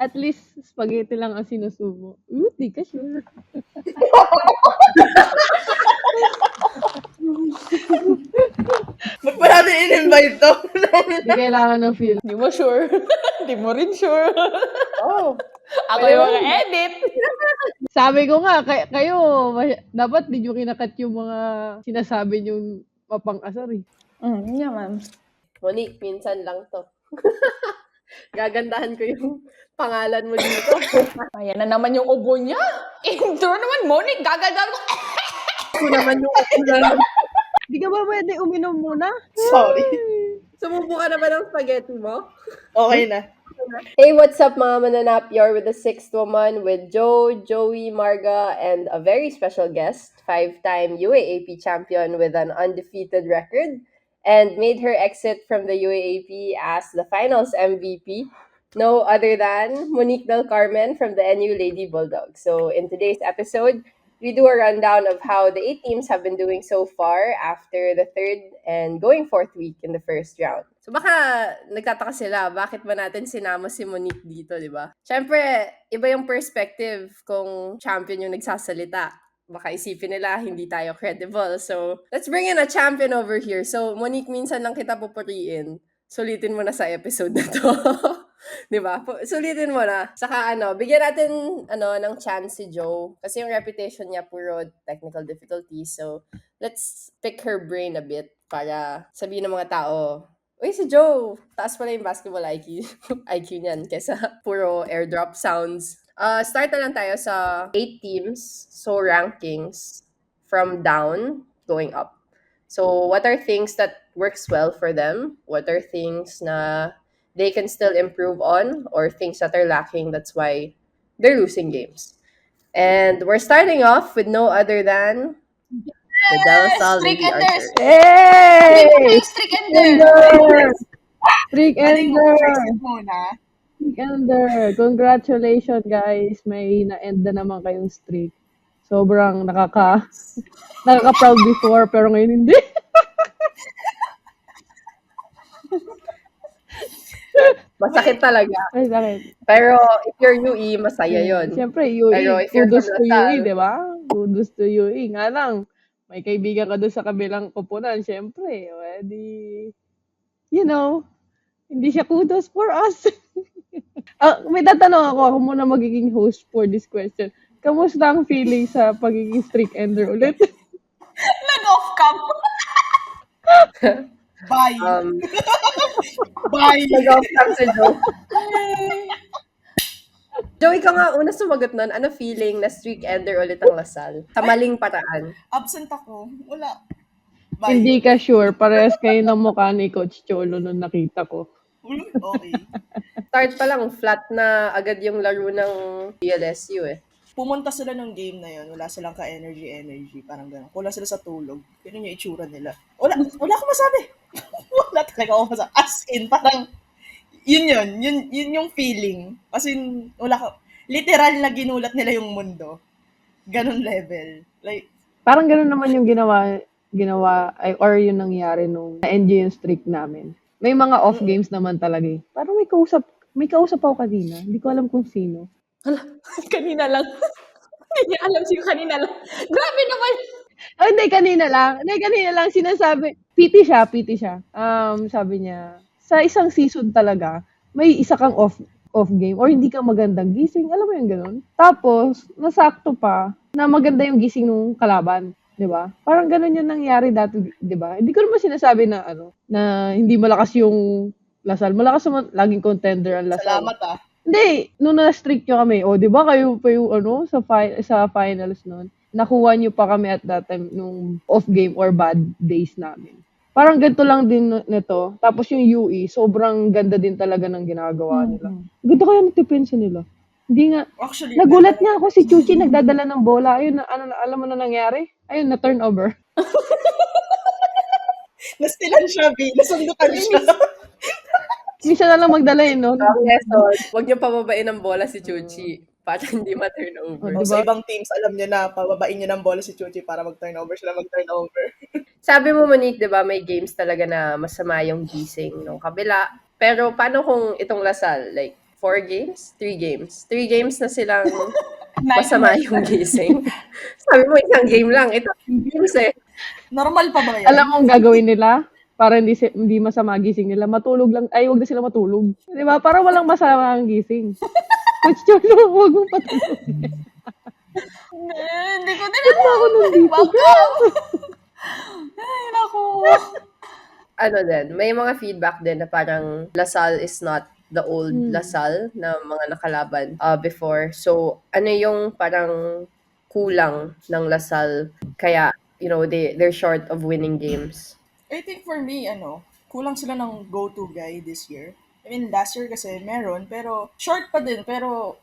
At least spaghetti lang ang sinusubo. Di ka sure. Ba't pa natin in-invite to? Di kailangan ng feel. Di mo sure. Di mo rin sure. Oh. Ako yung mga edit. Sabi ko nga, kayo, dapat di nyo kinakat yung mga sinasabi yung mapang-asar eh. Yeah, ma'am. Monique, minsan lang to. Gagandahan ko yung pangalan mo dito. Ayan na naman yung ubo niya. Intro naman, Monique. Gaganda ko. Ako naman yung ulan. Di ka ba pwede uminom muna? Sorry. Sumubo ka na ba ng spaghetti mo? Okay na. Hey, what's up mga mananap? You're with the sixth woman with Joe, Joey, Marga, and a very special guest, 5-time UAAP champion with an undefeated record, and made her exit from the UAAP as the finals MVP. No other than Monique Del Carmen from the NU Lady Bulldogs. So in today's episode, we do a rundown of how the 8 teams have been doing so far after the third and going fourth week in the first round. So baka nagtataka sila, bakit ba natin sinama si Monique dito, di ba? Siyempre, iba yung perspective kung champion yung nagsasalita. Baka isipin nila, hindi tayo credible. So, let's bring in a champion over here. So, Monique, minsan lang kita pupuriin. Sulitin mo na sa episode na to. Di ba? Sulitin mo na. Saka bigyan natin ng chance si Joe. Kasi yung reputation niya puro technical difficulties. So, let's pick her brain a bit para sabihin ng mga tao, uy, si Joe, taas pala yung basketball IQ, IQ niyan kesa puro airdrop sounds. Start na lang tayo sa 8 teams. So, rankings from down going up. So, what are things that works well for them? What are things na they can still improve on or things that are lacking? That's why they're losing games. And we're starting off with no other than the De La Salle Streak Lady Enders! Archers. Hey! Streak Ender! Streak Ender! Muna. Streak Ender! Congratulations guys! May na-end na naman kayong streak. Sobrang nakaka-proud before pero ngayon hindi. Masakit talaga. Ay, sakit. Pero if you're UE, masaya yon. Siyempre, UE. Pero if you're Kudos from to Lasal, UE, di ba? Kudos to UE. Nga lang, may kaibigan ka doon sa kabilang kupunan. Siyempre, hindi siya kudos for us. May tatanong ako muna magiging host for this question. Kamusta ang feeling sa pagiging streak ender ulit? Nag-off cam. Bye. Bye. nag-off cam si Joe. Joe, ikaw nga una sumagot nun. Ano feeling na streak ender ulit ang Lasal? Sa maling paraan. Absent ako. Wala. Bye. Hindi ka sure. Parehas kayo ng mukha ni Coach Cholo nung nakita ko. Okay. Start pa lang, flat na agad yung laro ng PLSU eh. Pumunta sila ng game na yun. Wala silang ka-energy. Parang gano'n. Kulang sila sa tulog. Ganun yung itsura nila. Wala akong masabi. Wala talaga akong masabi. As in, parang, yun yung feeling. As in, literal na ginulat nila yung mundo. Ganun level. Like, Parang gano'n naman yung ginawa or yung nangyari nung na-end yung streak namin. May mga off games naman talaga eh. Parang may kausap ako kanina. Hindi ko alam kung sino. Kanina lang. Hindi niya alam sino kanina lang. Grabe naman. Hindi, kanina lang sinasabi. PT siya. Sabi niya, sa isang season talaga, may isa kang off game or hindi ka magandang gising. Alam mo yung gano'n? Tapos, nasakto pa na maganda yung gising ng kalaban. 'Di ba? Parang gano'n yung nangyari dati, 'di ba? Hindi ko naman sinasabi na na hindi malakas yung Lasal. Malakas naman, laging contender ang Lasal. salamat ah. Hindi, nung na-streak nyo kami, 'di ba kayo pa yung sa finals noon, nakuha nyo pa kami at that time nung off game or bad days namin. Parang ganito lang din nito. Tapos yung UE, sobrang ganda din talaga ng ginagawa nila. Ganda kaya ng depensa nila. Hindi nga, Actually, nagulat nga ako si Chuchi nagdadala ng bola. Ayun, alam mo na nangyari? Ayun, na turnover. nastilan siya, B. Nasundukan siya. Minsan na lang magdala no? Huwag niyo pababain ng bola si Chuchi para hindi ma-turnover. Oh, Sa diba? ibang teams, alam niyo na, pababain niyo ng bola si Chuchi para mag-turnover sila mag-turnover. Sabi mo, Monique, di ba, may games talaga na masama yung gising ng kabila. Pero paano kung itong Lasal? Like, 4 games? 3 games. 3 games na silang masama yung gising. Sabi mo, isang game lang. Ito, 3 games eh. Normal pa ba yan? Alam mo ang gagawin nila? Para hindi masama gising nila. Matulog lang. Ay, wag na sila matulog. Di ba? Para walang masama ang gising. Coach Cholo, wag mo patulog. Hindi ko din Ba't ako nandito? Ay, naku. Ano din, may mga feedback din na parang Lasal is not the old Lasal na mga nakalaban before. So, ano yung parang kulang ng Lasal kaya, they're short of winning games? I think for me, kulang sila ng go-to guy this year. I mean, last year kasi meron, pero short pa din. Pero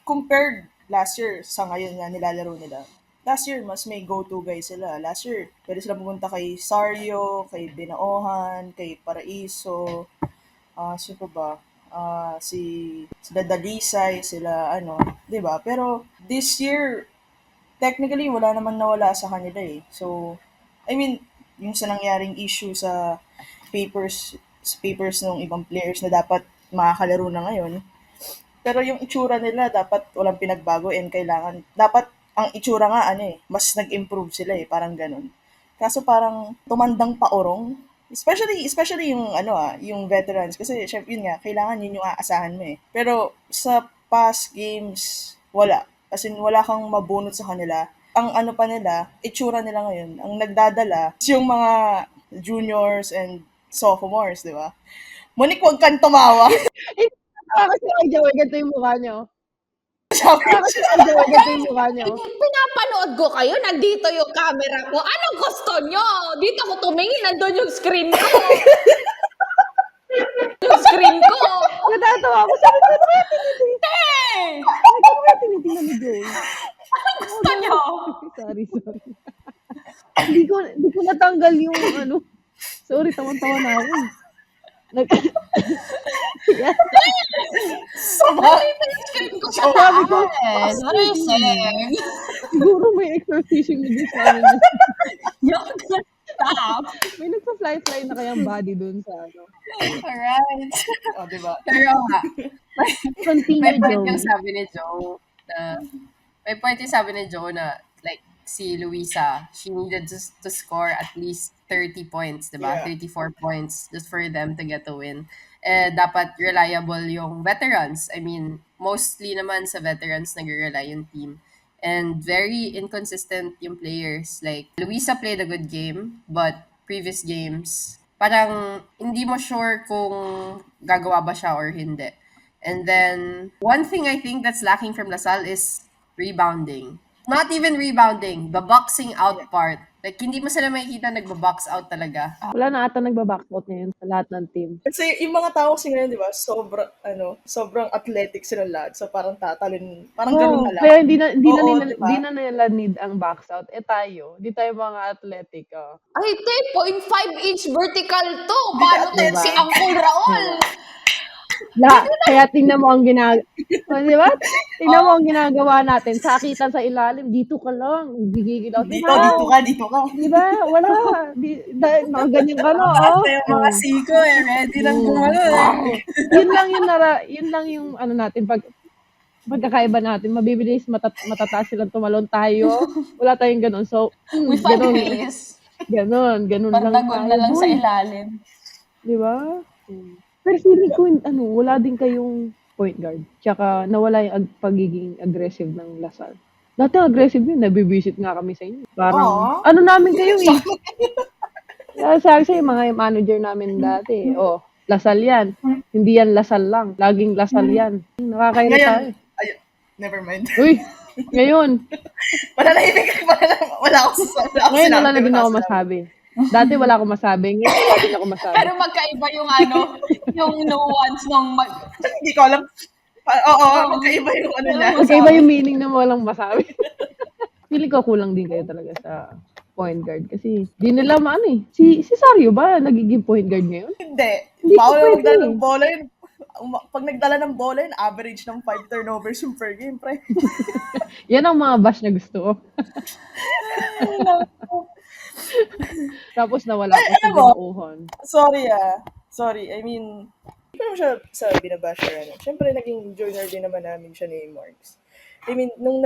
compared last year sa ngayon na nilalaro nila, last year mas may go-to guy sila. Last year, pwede sila pumunta kay Sario, kay Binaohan, kay Paraiso, sino pa ba? Sila Dalisay, sila 'di ba? Pero this year, technically wala naman nawala sa kanila eh. So, I mean, yung sa nangyaring issue sa papers ng ibang players na dapat makakalaro na ngayon. Pero yung itsura nila dapat walang pinagbago and dapat ang itsura nga mas nag-improve sila eh, parang ganun. Kaso parang tumandang paorong, especially yung yung veterans kasi syempre yun nga, kailangan yun yung aasahan mo eh. Pero sa past games, wala. As in, wala kang mabunot sa kanila. Ang pa nila, itsura nila ngayon, ang nagdadala is yung mga juniors and sophomores, di ba? Monique, huwag kang tumawa. Kasi kay Joey, ganito yung mukha nyo. Sabi Kasi kay Joey, ganito yung mukha nyo. Pinapanood ko kayo, nandito yung camera ko. Anong gusto nyo? Dito ko tumingin, nandun yung screen ko. Yung screen ko. Natatawa ako. Sabi ko, ano kaya tinitingnan? Ano kaya tinitingnan ni Joey? Anong gusto nyo? Sorry. Hindi ko natanggal yung Sorry, tawan-tawa na ako. Nandito yung screen ko sa Sabi ko, taas. What are you saying? siguro may exorcism na din sa amin. Yung stop. May nagpa-fly-fly na kayang body dun sa Alright. di ba? Pero nga, Continue, may point Joey. yung sabi ni Joe na like si Luisa, she needed to score at least 30 points, diba? Yeah. 34 points just for them to get a win. Dapat reliable yung veterans. I mean, mostly naman sa veterans nag-rely yung team. And very inconsistent yung players. Like, Luisa played a good game, but previous games, parang hindi mo sure kung gagawa ba siya or hindi. And then, one thing I think that's lacking from Lasal is rebounding. Not even rebounding, the boxing out part. Like, hindi mo sila makikita nagba-box out talaga. Wala na ata nagba-back out ngayon sa lahat ng team. Kasi yung mga tao kasi ngayon, di ba, sobrang athletic sila lahat. So parang tatalon, parang ganun na lang. Kaya hindi na Oo, nila, diba? di na nila need ang box out. Tayo, di tayo mga athletic. Ay, 0.5-inch vertical to. Paano Diba? si Uncle Raul? Kaya tingnan mo ang di ba? Tingnan mo ang ginagawa natin. Sakitan sa ilalim, dito ka lang. Gigigil ako. Dito ka. Di ba? Wala. Ganyan ka na. Yung mga siko ready lang gumano Yun lang yung natin pagkakaiba natin. Mabibilis, matataas silang tumalon tayo. Wala tayong ganun. So, We find ways. ganun lang Pagtagol na lang sa ilalim. Di ba? Pero feeling ko, wala din kayong point guard. Tsaka nawala yung pagiging aggressive ng Lasal. Dati aggressive yun, nabibisit nga kami sa inyo. Parang, namin kayo eh. Sabi sa'yo, mga manager namin dati, Lasal yan. Hindi yan Lasal lang. Laging Lasal yan. Nakakairita tayo. Never mind. Uy, ngayon. Wala akong sasabi. Ngayon wala na din ako masabi. Dati wala akong masabi. Ngayon wala din ako masabi. Pero magkaiba yung yung nuance nung Hindi ko alam. Magkaiba yung niya. Magkaiba yung meaning na walang masabi. Feeling ko kulang din kayo talaga sa point guard. Kasi di nila Si Sario ba nagiging point guard ngayon? Hindi. Hindi ko Bawal pwede. magdala ng bola yun. Pag nagdala ng bola yun, average ng 5 turnovers yung per game, pre. Yan ang mga bash na gusto ko. Tapos nawala ko sa alam mo, Uhon. Sorry. I mean, naman siya sa binabash or ano. Siyempre, naging joiner din naman namin siya ni Marks. I mean, nung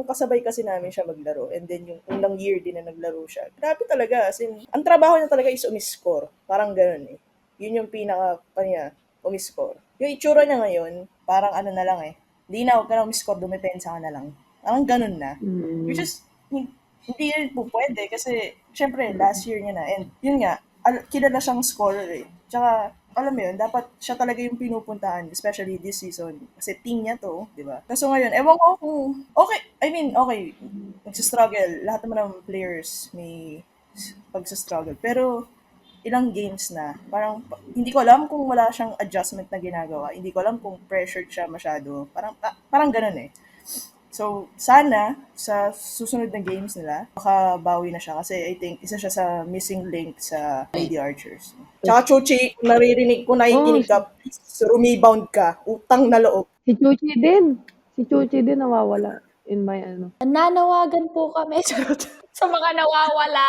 kasabay kasi namin siya maglaro, and then yung unang year din na naglaro siya, grabe talaga. As in, ang trabaho niya talaga is umiscore. Parang ganun eh. Yun yung pinaka, niya, umiscore. Yung itsura niya ngayon, parang ano na lang eh. Hindi na, huwag ka na umiscore, dumepensa ka na lang. Parang ganun na. Which is, hindi rin po pwede kasi, syempre, last year niya na. And yun nga, kilala siyang scorer eh. Tsaka, alam mo yun, dapat siya talaga yung pinupuntahan, especially this season. Kasi team niya to, di ba? Kaso ngayon, ewan ko kung, okay, I mean, okay, nagsistruggle. Lahat naman ng players may pagsistruggle. Pero, ilang games na, parang, hindi ko alam kung wala siyang adjustment na ginagawa. Hindi ko alam kung pressured siya masyado. Parang ganun eh. So, sana, sa susunod na games nila, makabawi na siya. Kasi I think, isa siya sa missing link sa Lady Archers. Tsaka, Chuchi, naririnig ko, nakikinig ka, please, rebound ka. Utang na loob. Si Chuchi din. Si Chuchi din nawawala in my ano. Nananawagan po kami sa mga nawawala.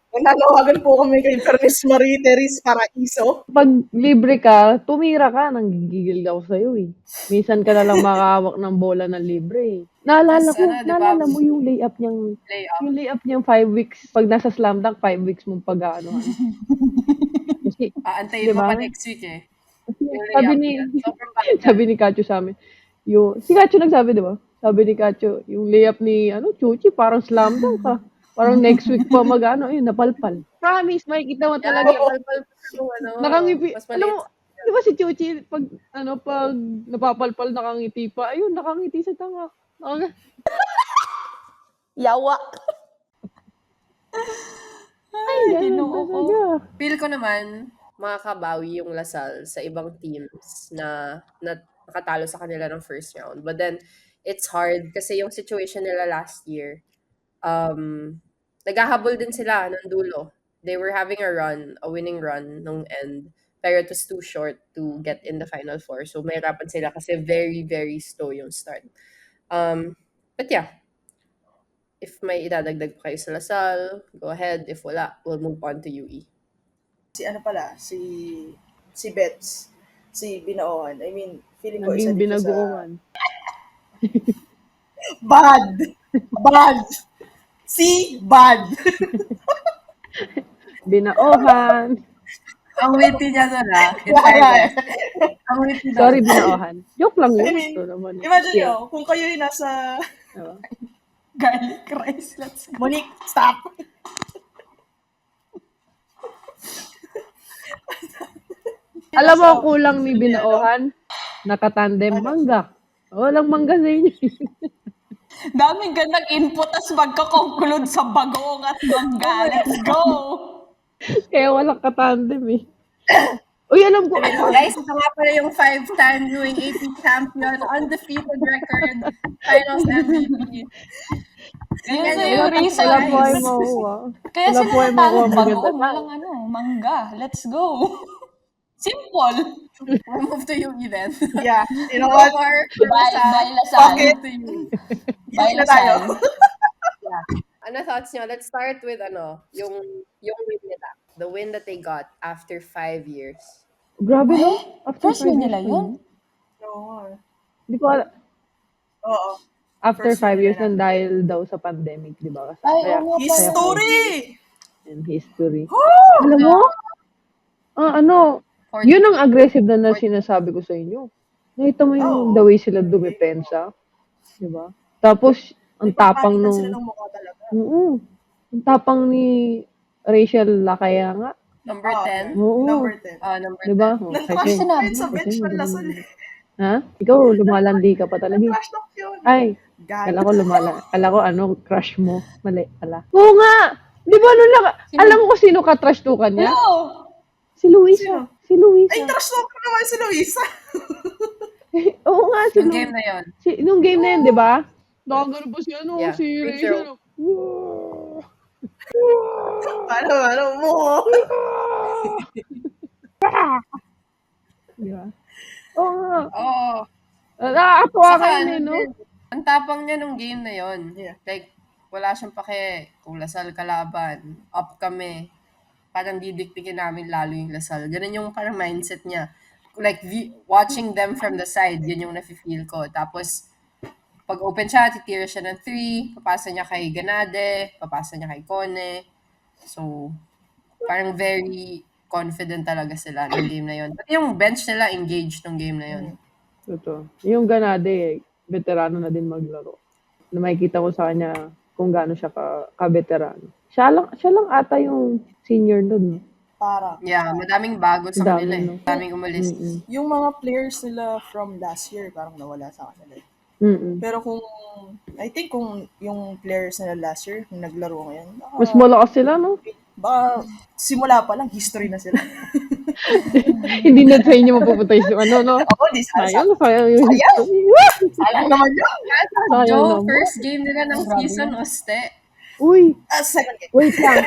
Nananawagan po kami kay Bernice Marie Teres Paraiso. Pag libre ka, tumira ka, nanggigigil ako sa'yo eh. Minsan ka na lang makahawak ng bola ng libre eh. Naalala ko, Diba? naalala mo yung layup niyang, Layup. yung layup niyang 5 weeks, pag nasa slam dunk, 5 weeks mong pag-ano. Kasi, Aantayin mo diba? pa next week eh. Yung sabi layup ni, niya. Sobrang bad. sabi ni Kacho sa amin, si Kacho nagsabi, di ba? Sabi ni Kacho, yung layup ni, Chuchi, parang slam dunk ka. Parang next week pa yun, napalpal. Promise, makikita mo talaga. Nakangipi. Mas Alam mo, maliit. di ba si Chuchi, pag napapalpal, nakangiti pa. Ayun, nakangiti sa tanga. Yawa. Ay, ganun Ginoo ko. talaga. Feel ko naman, makakabawi yung Lasal sa ibang teams na nakatalo sa kanila ng first round. But then, it's hard kasi yung situation nila last year, naghahabol din sila ng dulo. They were having a winning run nung end. Pero it was too short to get in the Final Four. So, mahirapan sila kasi very, very slow yung start. But yeah, if may idadagdag pa kayo sa Lasal, go ahead. If wala, we'll move on to UE. Si Bets, si Binaohan. I mean, feeling ko isa Naging din siya sa... binagoongan. Bad! Bad! Si Bad! Binaohan. Ang witty niya doon in fairness. Ang witty doon. Sorry, binaohan. Joke lang yun. I mean, Ito naman. Imagine Yeah. nyo, kung kayo yung nasa... Diba? Garlic rice. Let's go. Monique, stop! Alam mo, ang kulang ni binaohan? Nakatandem mangga. Walang mangga sa inyo. Daming gandang input as magka-conclude sa bagong at mangga. Let's go! Kaya walang katandem eh. Uy, alam ko. Guys, ito nga pala yung 5-time doing AP champion, undefeated record, finals MVP. Yun na Ganyan yung reason. Wala po ay guys. makuha. Kaya Wala sila po ay natalo makuha. bagoong. Maganda. Walang mangga. Let's go. Simple. We'll move to UE then. Yeah, you know No what? more Bye, Lasal. bye, Lasal. Fuck it. Move to UE. Bye, na tayo. Lasal. Ano thoughts nyo? Let's start with yung win nila. The win that they got after 5 years. Grabe no? After First 5 win years nila na yun? Oo. Di ko alam. Oo. After First 5 win years nila. na dahil daw sa pandemic, di ba? Ay, oo nga pala. History! And history. Alam mo? Yun ang aggressive na sinasabi ko sa inyo. Nakita mo yung the way sila dumepensa. Di ba? Tapos, ang tapang Papalitan sila nung... ng mukha talaga. Oo. Ang tapang ni Rachel Lakaya nga. Number 10. Oo. Number 10. Number Di ba? 10. Nag-crash Kasi- talk yun sa kasi bench ng magaling Lasal. yun. Ha? Ikaw, lumalandi ka pa talaga. Nag-crash talk yun. Ay, Gag. kala ko crush mo. Mali, pala. Oo nga! Di ba alam mo kung sino ka-trash tukan niya? No! Si Luisa. Sino? Si Luisa. Ay, trash talk na naman si Luisa. Oo nga, si Yung Luisa. game na yun. Nung game na yun, di ba? Nakagano pa si Yeah, si free Rachel. Ano mo? Di ba? Oo nga. Oo. Nakakatuwa Saka, kayo eh, no? ang tapang niya nung game na yon. Yeah. Like, wala siyang pake kung Lasal kalaban. Up kami. Parang didiktikin namin lalo yung Lasal. Ganun yung parang mindset niya. like watching them from the side, yun yung nafe-feel ko. Tapos, pag open siya, titira siya ng 3, papasa niya kay Ganade, papasa niya kay Kone. So, parang very confident talaga sila ng game na yun. Pati yung bench nila engaged ng game na yun. Totoo. Yung Ganade, veterano na din maglaro. Na makikita ko sa kanya kung gaano siya ka-veterano. Siya lang ata yung senior doon. No? Parang. Yeah, madaming bago sa Dami, kanila eh. no? Madaming umalis. Yung mga players nila from last year, parang nawala sa kanila. Pero I think kung yung players nila last year, kung naglaro ngayon, Mas malakas sila, no? baka simula pa lang, history na sila. Hindi na sa inyo mapupunta yung no? Ako, di Sayang yung Sayang naman yun. Sayang Joe, naman. first game nila ng season, Oste. Uy, Second game. wait lang.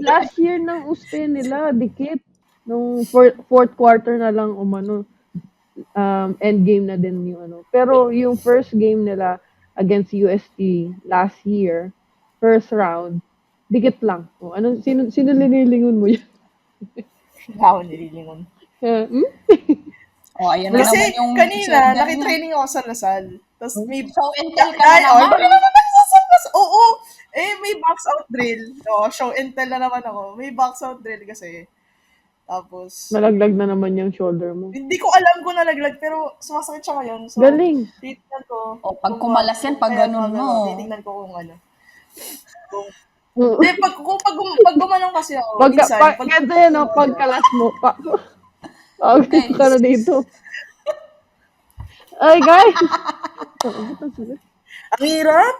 Last year ng Uste nila, dikit. Nung fourth quarter na lang umano. End game na din yung ano. Pero yung first game nila against UST last year, first round, dikit lang. O, sino linilingon mo yan? Ako nililingon. Oh, ayan na Kasi naman yung kanina, share niya. nakitraining ako sa Lasal. Tapos may... Show and tell ka na naman. Oo. May box out drill. Oo, show and tell na naman ako. May box out drill kasi. Tapos, Nalaglag na naman yung shoulder mo. hindi ko alam kung nalaglag, pero sumasakit siya ngayon. So, Galing. titignan ko. O, pag kumalas yan, pag ganun mo. Titignan ko kung ano. Oo. Hindi, pag gumanong kasi ako, minsan, Ganito yan, no? Pagkalas mo, ka na dito. Ay, guys! ang hirap!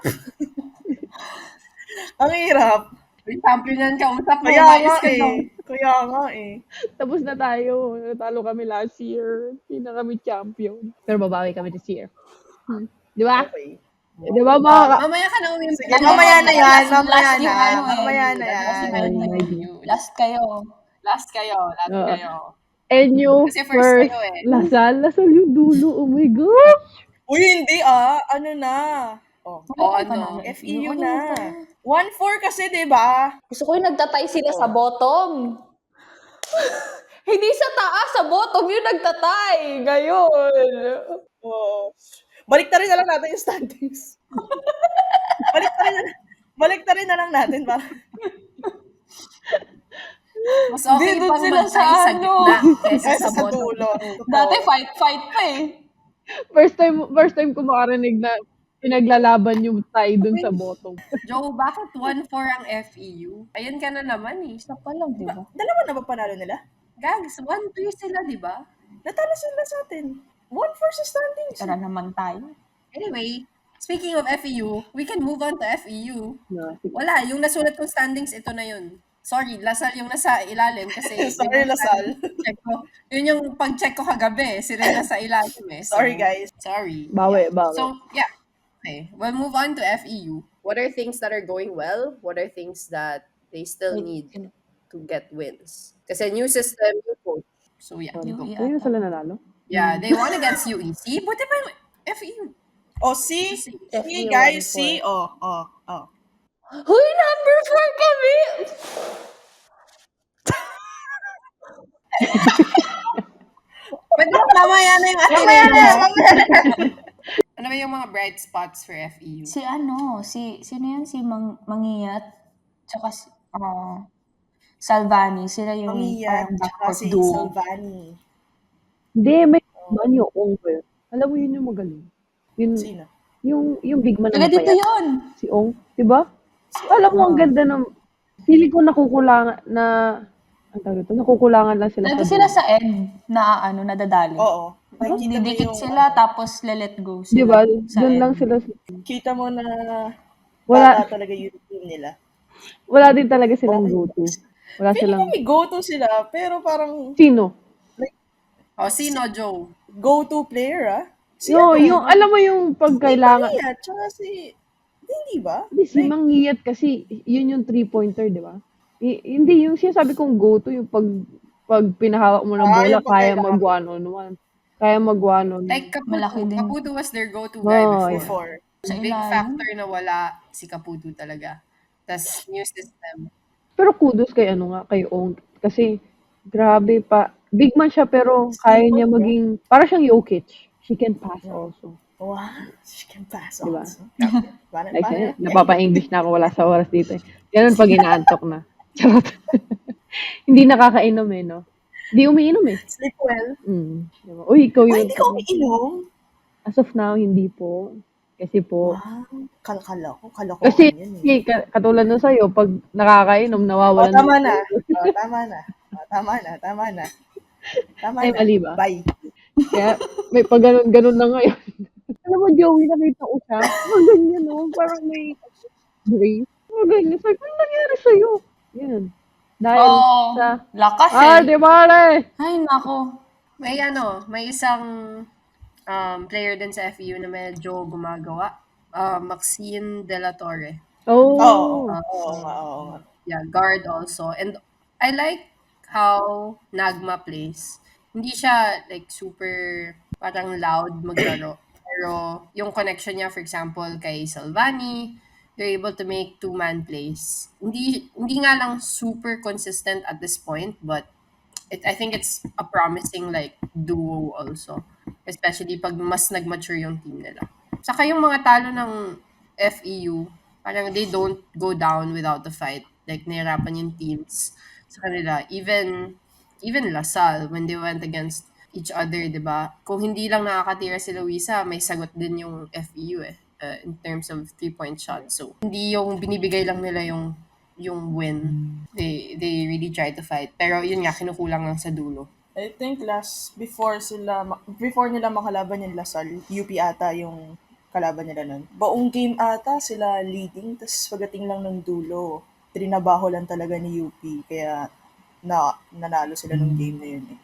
ang hirap! May champion ka, usap mo, Kaya umayos nga ka daw. Kaya nga eh. Tapos na tayo. Natalo kami last year. Hindi na kami champion. Pero babawi kami this year. Di ba? Okay. Di ba, mga Mamaya ka na uwi. Sige, mamaya na yan. Mamaya Last na. yung ano eh. Mamaya na Last yan. yung Last kayo. Last kayo. Enyo Kasi first first. kayo eh. Lasal yung dulo. Oh my gosh! Uy, hindi ano na. Oh, ano? FEU na. 1-4 kasi, di ba? Gusto ko yung nagtatay sila sa bottom. Hindi sa taas, sa bottom yung nagtatay. Ngayon. Oo. Balik na rin na lang natin yung standings. Balik na rin na lang natin para. Mas okay Dito pang sila magtay sa sa ano. gitna kaysa Kaysa sa sa bottom. dulo. Dati fight pa eh. First time ko makarinig na pinaglalaban yung tie dun sa bottom. Joe, bakit 1-4 ang FEU? Ayun ka na naman eh. Isa pa lang, di ba? Dalawa na ba panalo nila? Gags, 1-3 sila, di ba? Natalo sila sa atin. 1-4 sa standings. Tara naman tayo. Anyway, speaking of FEU, we can move on to FEU. Na, Wala, yung nasulat kong standings, ito na yun. Sorry, Lasal yung nasa ilalim kasi... Sorry, Lasal. Check ko. Yun yung pag-check ko kagabi, sila yung nasa ilalim eh. So, Sorry, guys. Sorry. bawi. So, yeah. Okay, we'll move on to FEU. What are things that are going well? What are things that they still need to get wins? Kasi new system, new coach. So, yeah. Ayun sila nanalo. Yeah, they won against UEC. Buti pa yung FEU. Oh, see FEU guys, 1-4. see? Oh. Huy, number 4 kami! Pwede mamaya na yung Mamaya na. Ano ba yung mga bright spots for FEU? Sino yan? Si Mangiyat, tsaka Salvani. Sila yung Pamiyat, parang tsaka backcourt si duo. Salvani. Hindi, may man yung Ong. Alam mo yun yung magaling. Yun, Sino? yung big man Taga na dito payat. yun. Si Ong. Diba? Alam mo, ang ganda ng... Feeling ko nakukulangan na... Ang tawag ito? Nakukulangan lang sila Lagi sa sila dulo. sa end na nadadali. Oo. Nakikita mo Didikit yung- sila, tapos let go sila. Diba? sa Doon end. lang sila. Kita mo na Wala, bata talaga yung team nila. wala din talaga silang go-to. Wala Feeling silang... ko may go-to sila, pero parang Sino? O, sino, Joe? go-to player, ah. No, yung, alam mo yung pagkailangan... Pamiyat, tsaka si... Hindi ba? Hindi, si Mangiyat kasi, yun yung 3-pointer, di ba? Hindi, yung sinasabi kong go-to, yung pag pinahawak mo ng bola, yung kaya pagkailangan. mag-one-on-one. Kaya mag-one-on-one. Like, Malaki Caputo. din. Caputo was their go-to guy Oh, before. Before. Sa Big ilalim. factor na wala si Caputo talaga. Tas new system. Pero kudos kay kay Ong. Kasi, grabe pa, big man siya pero kaya niya maging, para siyang Jokic. She can pass also. Wow, she can pass Diba? also. Paano, Like, paano? napapa-English na ako, wala sa oras dito. Ganun pag inaantok na. Charot. Hindi nakakainom eh, no? Hindi umiinom eh. Sleep well. Diba? Uy, ikaw Ay, yun. hindi ka umiinom? As of now, hindi po. Kasi po, Wow, kalokohan kasi yan eh. katulad nun sa'yo, pag nakakainom, Oh, nawawalan tama ng na. focus. Oh, tama na. Oh, tama na. Tama Ay, na. mali ba? Bye. Kaya, may pag ganun na ngayon. Alam mo, Joey, nakita ko siya. Mga ganyan, no? Parang may grace. Mga ganyan. Sabi ko, ano nangyari sa'yo? Yan. Dahil Oh, sa... lakas Di ba, Ay, nako. May isang player din sa FEU na medyo gumagawa. Maxine De La Torre. Oh. Oo nga. Yeah, guard also. And I like how Nagma plays. Hindi siya like super parang loud maglaro. Pero yung connection niya, for example, kay Salvani, they're able to make two-man plays. Hindi nga lang super consistent at this point, but I think it's a promising like duo also. Especially pag mas nag-mature yung team nila. Saka yung mga talo ng FEU, parang they don't go down without a fight. Like, nahirapan yung teams sa kanila. Even LaSalle, when they went against each other, di ba? Kung hindi lang nakakatira si Luisa, may sagot din yung FEU in terms of 3-point shots. So, hindi yung binibigay lang nila yung win. They really try to fight. Pero yun nga, kinukulang lang sa dulo. I think before nila makalaban yung Lasal, UP ata yung kalaban nila nun. Buong game ata sila leading, tapos pagdating lang ng dulo, trinabaho lang talaga ni UP, kaya nanalo sila nung game na yun eh.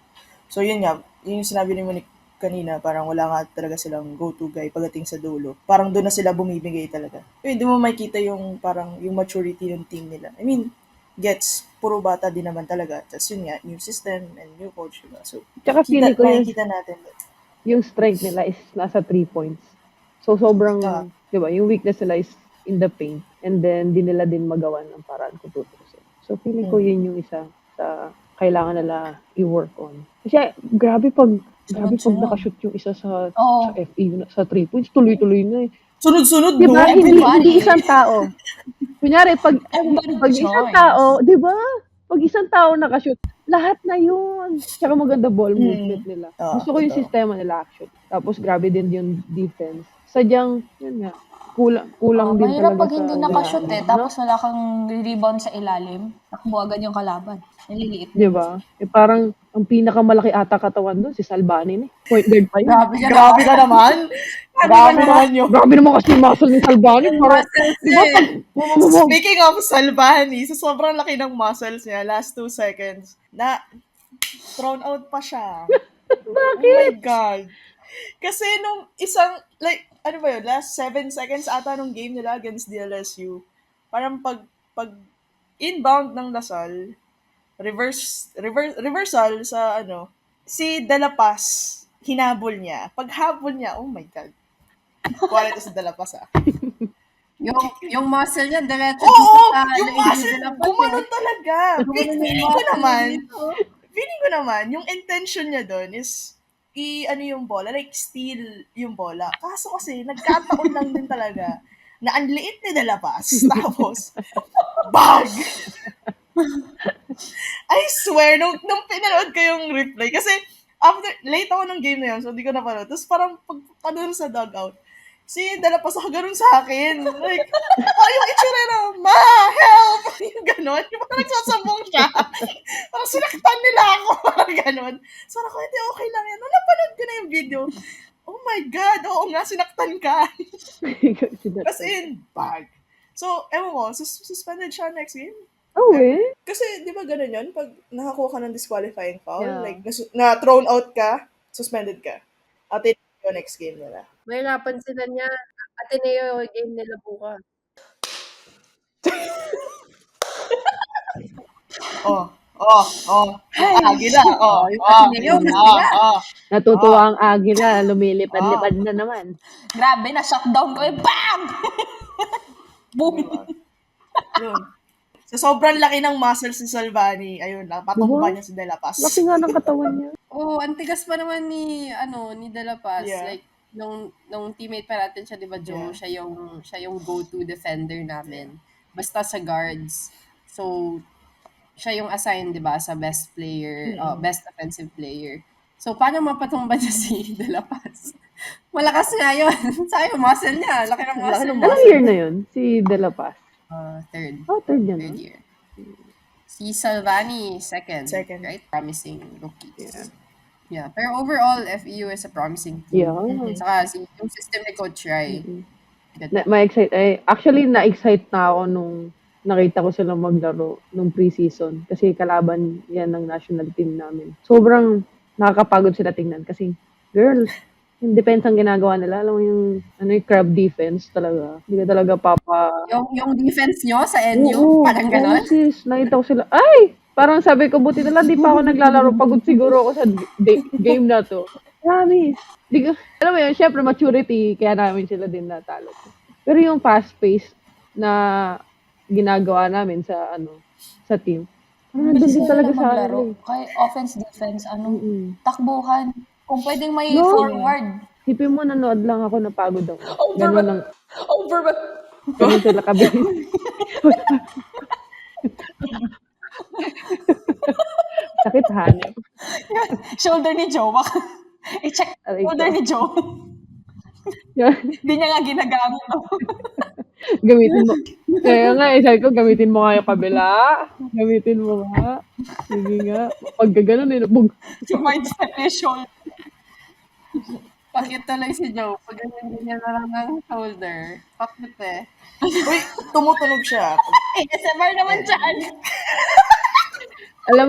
So yun nga, yung sinabi ni Monique kanina, parang wala nga talaga silang go-to guy pagdating sa dulo. Parang doon na sila bumibigay talaga. Hindi mo makita yung parang yung maturity ng team nila. I mean, gets, puro bata din naman talaga. Tapos yun nga, new system and new coach. Diba? So, Tsaka feeling ko makikita natin. yung strength nila is nasa 3 points. So, sobrang, di ba, yung weakness nila is in the paint. And then, di nila din magawa ng paraan kung tutusin. So, feeling ko yun yung isa sa kailangan nila i-work on. Kasi, grabe pag nakashoot yung isa sa FE, sa 3 points, tuloy-tuloy na eh. Sunod-sunod, Di ba? no? Hindi isang tao. Kunyari, pag isang tao, di ba? Pag isang tao nakashoot, lahat na yun. Tsaka maganda ball movement nila. Gusto ko yung sistema nila actually. Tapos grabe din yung defense. Sadyang, yun nga, kulang din mahirap talaga pag hindi nakashoot eh, tapos wala kang rebound sa ilalim, takbo agad yung kalaban. Naliliit. Di ba? Parang, ang pinakamalaki ata katawan doon, si Salvani eh. Point guard pa yun. Grabe ka naman. Grabe naman yun. Grabe naman kasi yung muscle ni Salvani. Parang, di ba? Speaking of Salvani, sa sobrang laki ng muscles niya, last 2 seconds, thrown out pa siya. Bakit? Oh my God. Kasi nung isang, like, ano ba yun, last 7 seconds ata nung game nila against DLSU, parang pag inbound ng Lasal, reversal sa si De La Paz, hinabol niya. Paghabol niya, oh my God. Quality sa De La Paz Yung muscle niya, diretso yung muscle, gumanon talaga. Feeling ko naman, yung intention niya doon is, yung bola, like steal yung bola. Kaso kasi, nagkataon lang din talaga na ang liit ni De La Paz. Tapos, bag! I swear, nung pinanood ko yung replay, kasi late ako ng game na yun, so hindi ko napanood. Tapos parang pagpadun sa dugout, si De La Paz ganun sa akin. Like, yung itsura na, ma, help! Yung ganon. Yung parang nagsasabong siya. Parang sinaktan nila ako. Parang ganon. So, ako, hindi, okay lang yan. Nung napanood ko na yung video, oh my God, oo nga, sinaktan ka. As in, bag. So, ewan ko, suspended siya next game. Oh, eh? Kasi, di ba ganun yun? Pag nakakuha ka ng disqualifying foul, like, na-thrown out ka, suspended ka. At yung next game nila. Mahirapan sila niya. Ateneo game nila bukas. Agila. Natutuwa ang Agila, lumilipad-lipad na naman. Grabe, na-shutdown ko eh. Bam! Boom! Yun. So, sobrang laki ng muscles ni Salvani. Ayun lang, patumba niya si De La Paz. Laki nga ng katawan niya. Oh, ang tigas pa naman ni De La Paz. Yeah. Like nung teammate pa natin siya, 'di ba, Joe? Yeah. Siya yung go-to defender namin. Basta sa guards. So siya yung assigned, 'di ba, sa best player, best offensive player. So paano mapatumba niya si De La Paz? Malakas nga yun. Sayang muscle niya. Laki ng muscle niya. Anong year na yun? Si De La Paz. Third. Oh, third yan. Third year. Si Salvani, second. Second. Right? Promising rookies. Yeah. Pero overall, FEU is a promising team. Yeah. Saka yung system ni Coach Rai. Actually, na-excite na ako nung nakita ko sila maglaro nung preseason. Kasi kalaban yan ng national team namin. Sobrang nakakapagod sila tingnan. Kasi, girl, yung defense ang ginagawa nila. Alam mo yung crab defense talaga. Hindi ka talaga Yung defense nyo sa NU, parang gano'n? Sis, nakita ko sila. Ay! Parang sabi ko, buti na lang, di pa ako naglalaro. Pagod siguro ako sa game na to. Promise. Alam mo yun, syempre maturity, kaya namin sila din natalo. Pero yung fast pace na ginagawa namin sa team, nandun din talaga sa akin. Kaya offense, defense, takbuhan. Kung pwedeng may forward. Sipin mo, nanood lang ako, napagod ako. Ganun lang. Ganun sila kabilis. Sakit hanip. Shoulder ni Joe. I-check shoulder ni Joe. Hindi niya nga ginagamit. Gamitin mo. Kaya nga, sabi ko, gamitin mo nga yung kabila. Gamitin mo nga. Sige nga. Pag gano'n, Si mindset ni shoulder. Pakit tuloy si Joe. Pag ganyan na lang ng shoulder. Pakit eh. Uy, tumutunog siya. ASMR naman dyan. Alam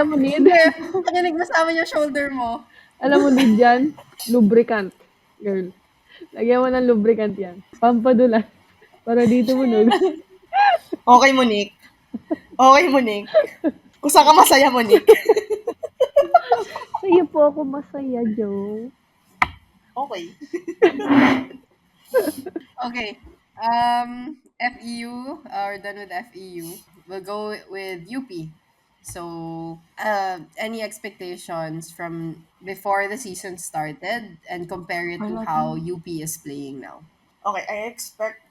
mo, need. Pakinig mo sa amin yung shoulder mo. Alam mo, need yan? Lubricant. Girl. Lagyan mo ng lubricant yan. Pampadulan. Para dito mo nun. Okay, Monique. Kung saan ka masaya, Monique. Sa'yo po ako masaya, Joe. Okay. Okay. FEU, we're done with FEU. We'll go with UP. So, any expectations from before the season started and compare it to how UP is playing now? Okay, I expect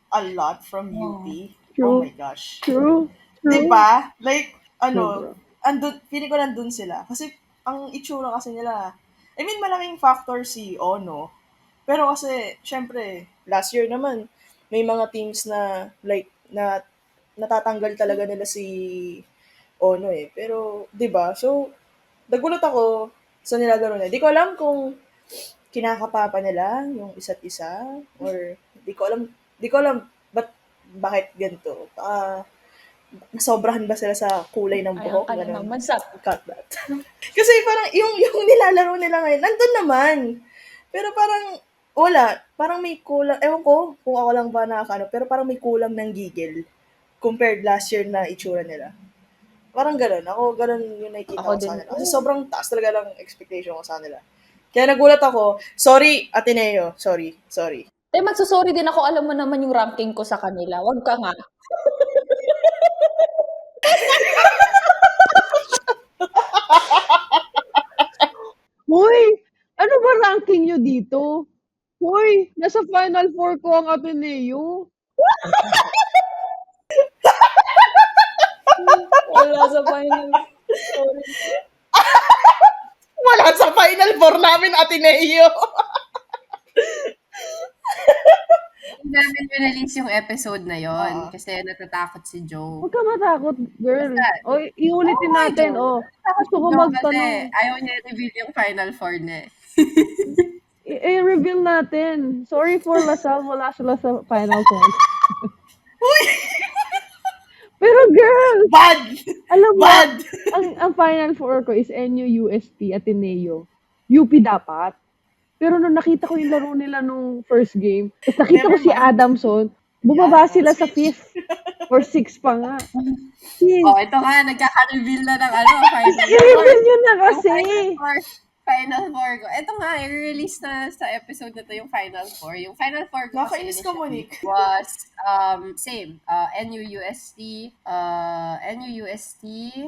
a lot from UP. True. Oh my gosh. True. Diba? Like, True. feeling ko nandun sila. Kasi, ang itsura kasi nila, I mean, malaking factor si Ono. Pero kasi, syempre, last year naman, may mga teams na, like, na natatanggal talaga nila si Ono eh. Pero, di ba? So, nagulat ako sa nilalaro nila. Di ko alam kung kinakapapa nila yung isa't isa or di ko alam bakit ganito. Nasobrahan ba sila sa kulay ng buhok? Ay, ang naman sa... Cut that. Kasi parang yung nilalaro nila ngayon, nandun naman. Pero parang wala. Parang may kulang. Ewan ko kung ako lang ba nakakano. Pero parang may kulang ng gigil compared last year na itsura nila. Parang ganun. Ako ganun yung nakikita ko sa kanila. Kasi sobrang taas talaga lang expectation ko sa kanila. Kaya nagulat ako. Sorry, Ateneo. Sorry. magsusorry din ako. Alam mo naman yung ranking ko sa kanila. Wag ka nga. Hoy! Ano ba ranking nyo dito? Hoy! Nasa Final Four ko ang Ateneo. Wala sa final. Sorry. Wala sa Final Four namin, Ateneo. Hindi namin release yung episode na yon kasi natatakot si Joe. Huwag ka matakot, girl. Basta- O, iulitin natin. Joe. Gusto ko Joe, magtanong. kasi ayaw niya i-reveal yung Final Four na eh. I-reveal natin. Sorry for Lasal, wala sila sa Final Four. Pero girl, Bad! alam mo, Bad! ang Final Four ko is NU, UST, Ateneo. UP dapat. Pero nung nakita ko yung laro nila nung first game, tapos nakita ko si Adamson, bumaba sila sa 5th or 6th pa nga. Oh, ito nga, nagkaka-reveal na ng Final Four. I-reveal nyo na kasi. Final Four. Final Four ko. Ito nga, i-release na sa episode na to yung Final Four. Yung Final Four ko kasi Nakakainis ka, initially Monique. was same. NUUST,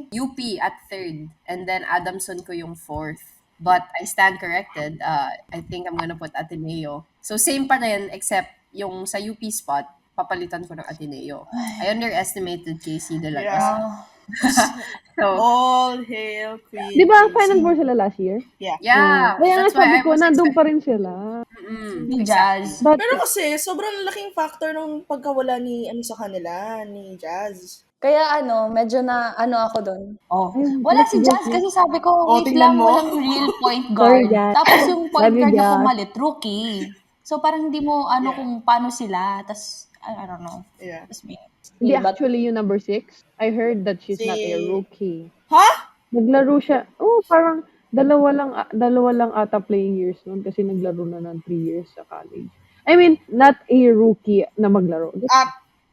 UP at third. And then Adamson ko yung fourth. But I stand corrected. I think I'm gonna put Ateneo. So same pa rin except yung sa UP spot, papalitan ko ng Ateneo. I underestimated KC de la Yeah. Rosa. So, All hail Queen. Di ba Casey. Final Four sila last year? Yeah. yeah. Kaya nga That's why sabi I ko, was nandun pa rin sila. Ni Jazz. But, Pero kasi, sobrang laking factor nung pagkawala ni, sa kanila, ni Jazz. Kaya medyo na ako doon. Oh. Ayun, Wala wala si si Jazz Jazz. kasi sabi ko, Oh, wait tingnan lang, mo. walang real point Sorry, guard. Jazz. Tapos yung point Love you, guard na Jazz. pumalit, rookie. So parang hindi mo Yeah. kung paano sila. Tapos, I don't know. Yeah. Tapos may... hindi But- actually yung number 6. I heard that she's not a Si- rookie. Ha? Naglaro siya. Oh, parang dalawa lang ata playing years noon kasi naglaro na ng 3 years sa college. I mean, not a rookie na maglaro.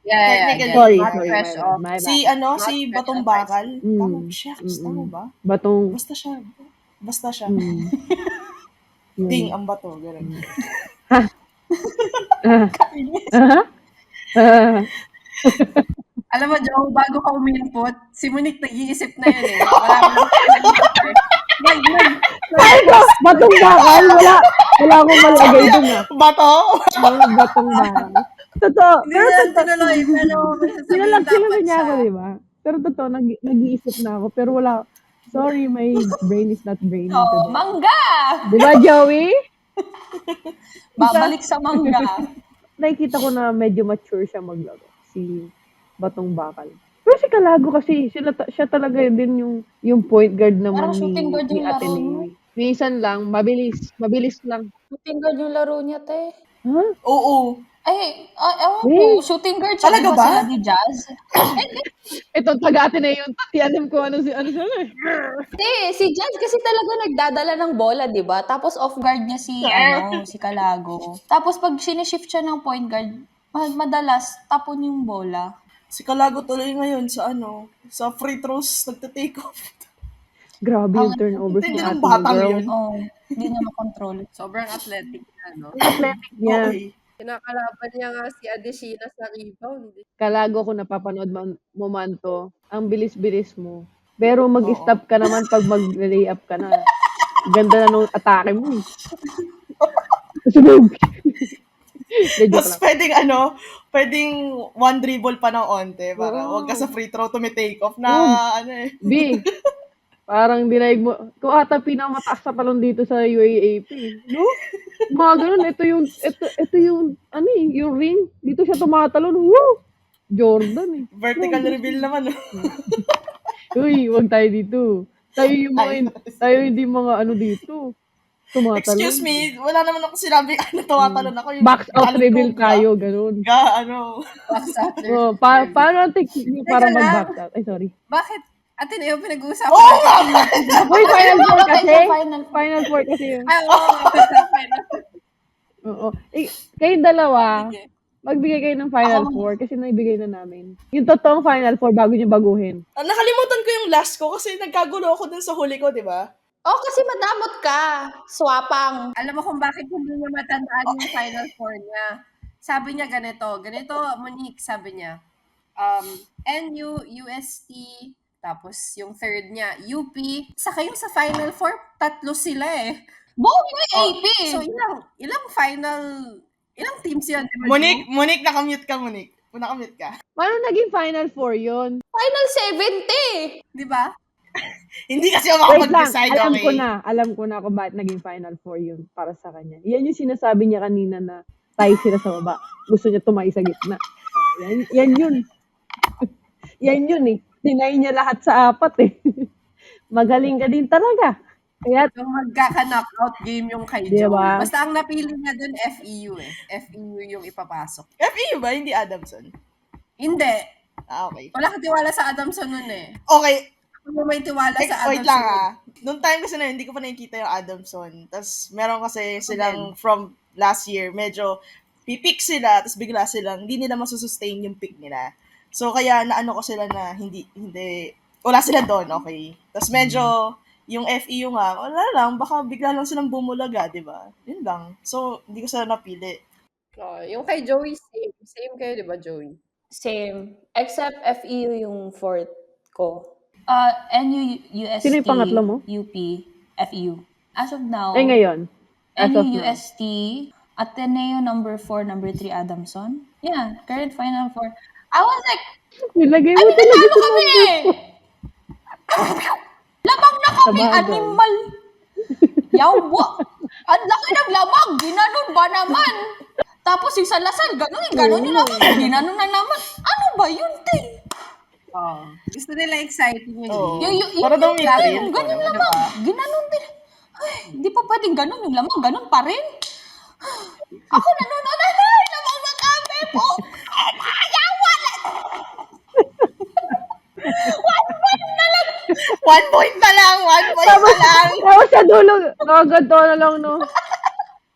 Yeah. Sorry, Not sorry, fresh off. my bad. Si, Not si fresh Batong off Bakal. Mm. Tama, shucks, tama ba? Batong. Basta siya. Basta siya. Mm. Yun. Ding, ang bato. Ganun. Alam mo, Joe, bago ka uminput, si Monique nag-iisip na yun eh. Wala mo lang pinag-iisip. Ay, batong bakal. Wala akong malagay dun ah. Bato? Batong bakal. Totoo. Hindi Pero na totoo. tinuloy, pero may sasabihin Sinala dapat niya ako, siya. di ba? Pero totoo, nag-iisip na ako. Pero wala. Sorry, my brain is not brainy Oh, today. mangga! Di ba, Joey? Babalik sa mangga. Nakikita ko na medyo mature siya maglaro. Si Batong Bakal. Pero si Calago kasi, siya talaga din yung point guard naman Parang shooting guard ni yung laro Ateneo. niya. Minsan lang, mabilis lang. Shooting guard yung laro niya, te. Ha? Oo. Ay, ewan ko, Eh, shooting guard siya. talaga Di ba? Sila ni Jazz? Ito, taga-Ateneo yun. Di alam ko ano siya eh. Te, si Jazz kasi talaga nagdadala ng bola, di ba? Tapos Off guard niya si Calago. Tapos pag sinishift siya ng point guard, madalas tapon yung bola. Si Calago tuloy ngayon sa sa free throws, nagte-take off. Grabe yung turnovers Hindi ni ng Ateneo, batang girl. yun. Oh, hindi na makontrol. Sobrang athletic na, no? Athletic niya. Okay. Kinakalaban niya nga si Adesina sa rebound. Kalago ko napapanood mo man to. Ang bilis-bilis mo. Pero mag-stop ka naman pag mag-layup ka na. Ganda na nung atake mo. Sunog. Medyo Tapos lang. pwedeng one dribble pa ng onte para Oo. wag ka sa free throw take off na B, parang dinaig mo. Kung ata pinakamataas sa talon dito sa UAAP. No? Mga ganun. Ito yung, yung ring. Dito siya tumatalon. Woo! Jordan eh. vertical reveal naman. Uy, wag tayo dito. Tayo hindi mga dito. Tumatalon. Excuse me, wala naman ako sinabi tumatalon ako. Yung Box out talon reveal ko, tayo, ganun. Box out there. Oh, paano ang technique niyo para Teka lang. mag-box out? Ay, sorry. Bakit? Ateneo pinag-uusapan Oo natin. nga! Uy, Final Four Okay, kasi. sa Final Four. Final Four kasi yun. Ay, oo. Final Four. Oo. Kayong dalawa, Sige. magbigay kayo ng Final Ako- Four kasi naibigay na namin. Yung totoong Final Four bago nyo baguhin. Nakalimutan ko yung last ko kasi nagkagulo ako dun sa huli ko, di ba? Oh, kasi madamot ka. Swapang. Alam mo kung bakit hindi niya matandaan yung Final Four niya. Sabi niya ganito, Monique, sabi niya, NUUST, tapos yung third niya, UP, saka yung sa Final Four, tatlo sila eh. Buong may AP. So, ilang teams yun? Di ba, Monique, nakamute ka, Monique. Nakamute ka. Paano naging Final Four yun? Final 70. Di ba? Hindi kasi ako Wait lang, makapag-decide, alam okay? ko na kung bakit naging Final Four yun para sa kanya. Yan yung sinasabi niya kanina na tayo sila sa baba. Gusto niya tumayo sa gitna. Yan yun. Yan yun eh. Dinay niya lahat sa apat eh. Magaling ka din talaga. Kaya, Yung magkaka-knockout game yung kay Di Joe. ba? Basta ang napili niya dun, FEU eh. FEU yung ipapasok. FEU ba? Hindi Adamson? Hindi. Okay. Wala kang tiwala sa Adamson nun eh. Okay, Kung may tiwala sa Adamson. wait lang Noong time kasi na yun, hindi ko pa nakikita yung Adamson. Tapos meron kasi silang from last year, medyo pipick sila, tapos bigla silang, hindi nila masusustain yung pick nila. So kaya naano ko sila na hindi, wala sila doon, okay. Tapos medyo Yung FEU nga, wala lang, baka bigla lang silang bumulaga, di ba? Yun lang. So, hindi ko sila napili. Yung kay Joey, same. Same kayo, di ba, Joey? Same. Except FEU yung fourth ko. NUUST, Sino yung pangatlo mo? UP, FEU. As of now, Ay, ngayon. As of now. NUUST, Ateneo number 4, number 3 Adamson. Yeah, current final 4. I was like, Nilagay ay, mo talaga nanalo sa kami number eh! Lamang na kami, Sabagay. animal! Yawa! Ang laki ng lamang! Ginanon ba naman? Tapos yung sa Lasal, ganun yung lamang. Ginanon na naman. Ano ba yun, te? Gusto nila exciting yung Oo. game. Para daw may thrill. Yung ganun lamang. Ginanon din. Ay, hindi pa pwedeng ganun yung lamang. Ganun pa rin. Ako nanonood. Ay, lamang na kami po. Yawa! 1 point pa lang! 1 point pa lang! Tapos sa dulo, nakaganto na lang, no?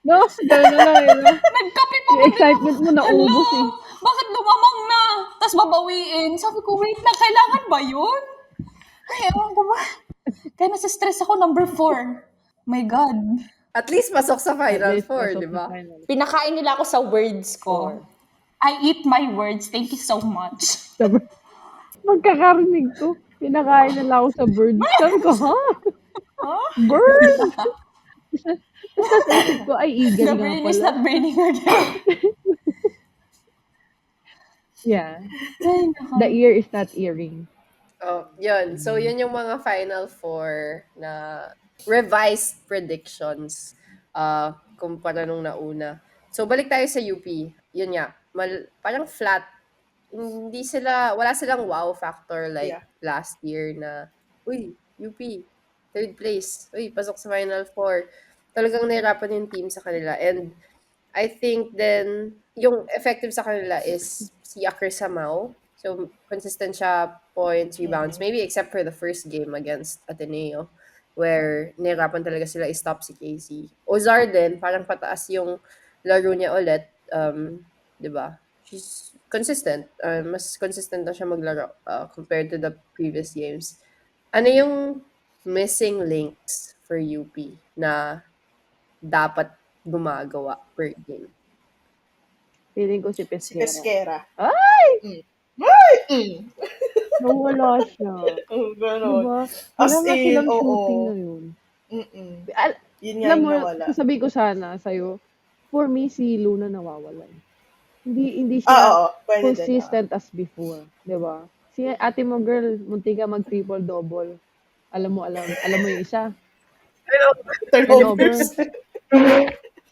No? Gano'n na lang, no? Nagkape pa Yung excitement mo naubos, eh. Bakit lumamang na? Tapos babawiin. Sabi ko, wait lang, kailangan ba yun? Ay, ewan ko ba? Kaya nasa stress ako, number 4. My God. At least pasok sa Final At least Four, pasok di sa ba? final. Pinakain nila ako sa word score. I eat my words. Thank you so much. Sabi, magkakarinig ko. Pinakain na lang ako sa bird. Sabi ko, ha? Bird? Tapos sa isip ko, ay, eagle The nga brain is pala. not braining again. Yeah. Ay, nako. The ear is not earring. Yun. So, yun yung mga Final Four na revised predictions kumpara nung nauna. So, balik tayo sa UP. Yun nga. Parang flat. Wala silang wow factor like last year na, uy, UP, third place. Uy, pasok sa Final Four. Talagang nahirapan yung team sa kanila. And I think then, yung effective sa kanila is si Akir Samao. So, consistent siya, points, rebounds, maybe except for the first game against Ateneo, where nahirapan talaga sila i-stop si Casey. Ozar din, parang pataas yung laro niya ulit. Di ba? She's consistent. Mas consistent na siya maglaro compared to the previous games. Ano yung missing links for UP na dapat gumagawa per game? Feeling ko si Si Pesquera. Pesquera. Ay! Nawala siya. Ganon. Diba? As Wala nga in, silang oo. shooting ngayon. Yun nga Alam yung mo, nawala. sasabihin ko sana sa'yo, for me, si Luna nawawalan. Hindi Oo, siya pwede din. consistent as before. Diba? Si ate mo, girl, munti ka mag-triple-double. Alam mo yung isa. Turnovers.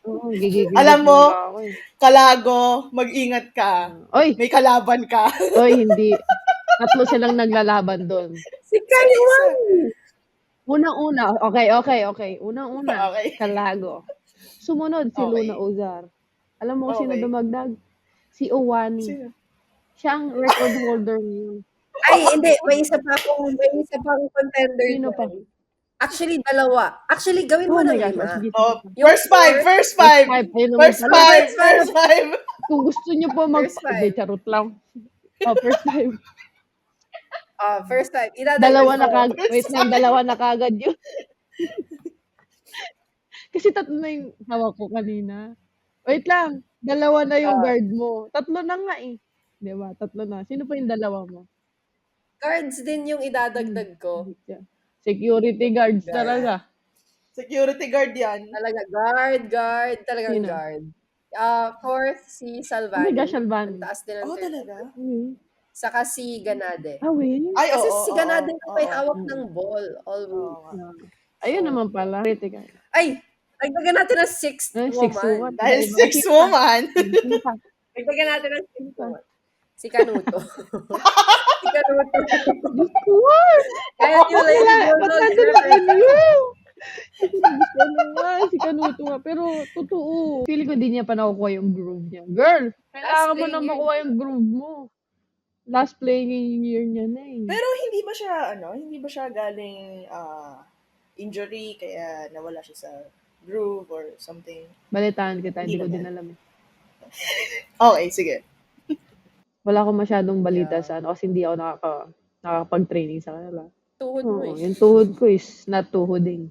Oo, gigigil Alam mo, talaga ako eh. Kalago, mag-ingat ka. Oy! May kalaban ka. Oy, hindi. Tatlo silang naglalaban doon. Si Kaiwan! Unang-una, okay. Unang-una, Okay. Kalago. Sumunod si Okay. Luna Ozar. Alam mo kung sino Okay. dumagdag? Si Owani. Sino? Siya ang record holder niyo. Ay, hindi. May isa pang contender Sino pa? dyan. Actually, dalawa. Actually, gawin mo Oh my ng gosh. lima. Sige. Yung First five. Ayun naman First pala. five. Kung gusto niyo po First five. Hindi, charot lang. First five. First time. Dalawa na kagad yun. Kasi tatlo na yung hawak ko kanina. Wait lang. Dalawa na yung guard mo. Tatlo na nga eh. Di ba? Tatlo na. Sino pa yung dalawa mo? Guards din yung idadagdag ko. Security guards talaga. Security guard yan. Talaga, guard. Talagang Sino? guard. Fourth, si Oh my Salvani. gosh, Albani. Ang taas din ang Oh, third. talaga? Saka si Ganade. Wait. Ay, Kasi oo. si Ganade na may oo. hawak ng ball all week. Ayun naman pala. Security guard. Ay, dagdagan natin ng sixth Ay, woman. 6-1. Dahil six woman. Dagdagan natin ng sixth woman. Si Canuto. Si Canuto. Kaya yung Ba't nandun na kanyo? Gusto mo nga, si Canuto nga. Pero, totoo. Feeling ko di niya pa nakukuha yung groove niya. Girl, kailangan mo playing na year makuha yung groove mo. Last playing year niya na eh. Pero hindi ba siya galing injury kaya nawala siya sa groove or something? Balitaan kita, hindi Hindi ko din naman. alam eh. Okay, sige. Wala akong masyadong balita sa ano kasi hindi ako nakakapag-training sa kanila. tuhod mo Oo, eh. yung tuhod ko is not tuhod din.